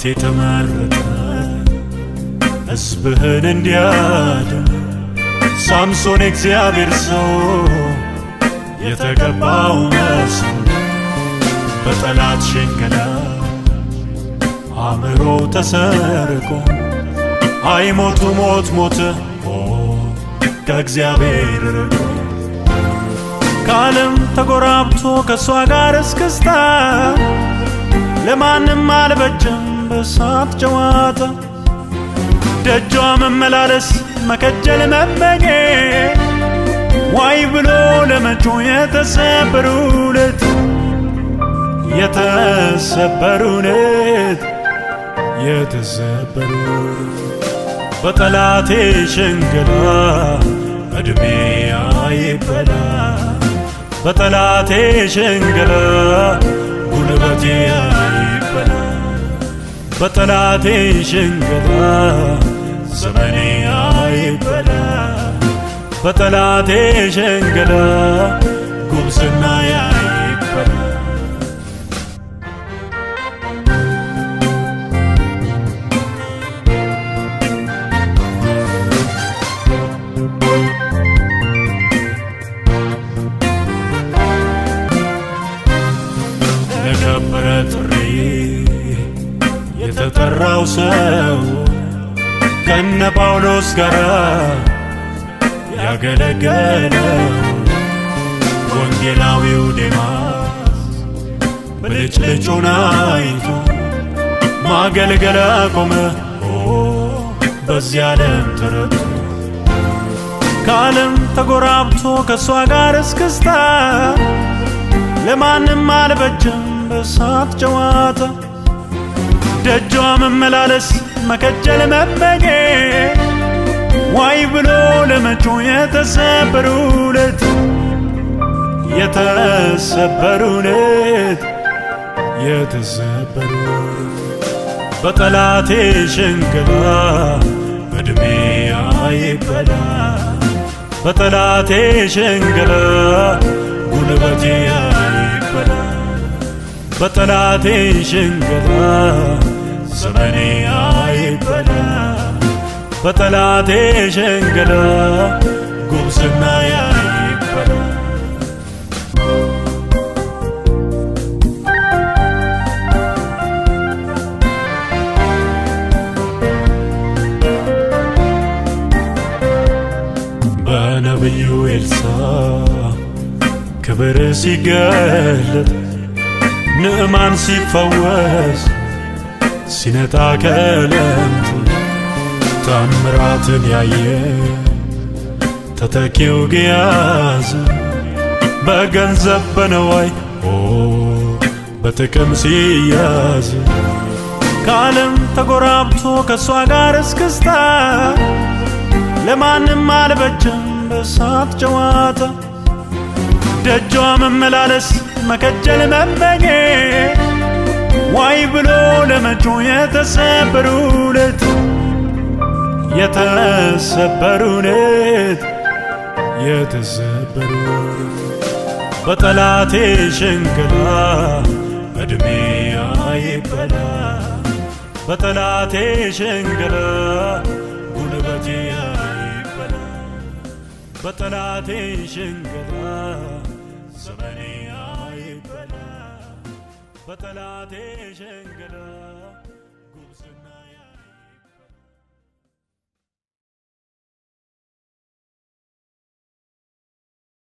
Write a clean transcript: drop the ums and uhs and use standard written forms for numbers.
አንተ የተመረጠ ሕዝብህን እንዲያድን ሳምሶን እግዚአብሔር ሰው የተቀባው መስሎ በጠላት ሽንገላ አእምሮ ተሰርቆ አይሞቱ ሞት ሞተ ከእግዚአብሔር ርቆ ከዓለም ተጎራብቶ ከእሷ ጋር እስክስታ ለማንም አልበጀም በሳት ጨዋታ ደጇ መመላለስ መከጀል መመኘት ዋይ ብሎ ለመጮህ የተሰበሩለት በጠላቴ ሽንገላ እድሜ አይበላ በጠላቴ ሽንገላ ጉልበቴ አይበላ በጠላቴ ሽንገላ ዘመኔ አይበላ በጠላቴ ሽንገላ ጉብዝና አይበላ ለከበረ ጥሪ የተጠራው ሰው ከነ ጳውሎስ ጋር ያገለገለው ወንጌላዊው ዴማስ ብልጭልጩን አይቶ ማገልገል አቆመ በዚህ ዓለም ተረቶ ከዓለም ተጎራብቶ ከእሷ ጋር እስክስታ ለማንም አልበጀም በሳት ጨዋታ ደጇ መመላለስ መከጀል መመኘት ዋይ ብሎ ለመጮህ የተሰበሩለት በጠላቴ ሽንገላ እድሜ አይበላ በጠላቴ ሽንገላ ጉልበቴ አይበላ በጠላቴ ሽንገላ ዘመኔ አይበላ በጠላቴ ሽንገላ ጉብዝና አይበላ በነቢዩ ኤልሳዕ ክብር ሲገለጥ ንዕማን ሲፈወስ ሲነጣ ከለምጹ ታምራትን ያየ ተተኪው ግያዝ በገንዘብ በነዋይ በጥቅም ሲያዝ ከዓለም ተጎራብቶ ከእሷ ጋር እስክስታ ለማንም አልበጀም በሳት ጨዋታ ደጇ መመላለስ መከጀል መመኘት ዋይ ብሎ ለመጮህ የተሰበሩለት በጠላቴ ሽንገላ እድሜ አይበላ በጠላቴ ሽንገላ ጉልበቴ አይበላ በጠላቴ ሽንገላ ዘመኔ አይበላ በጠላቴ ሽንገላ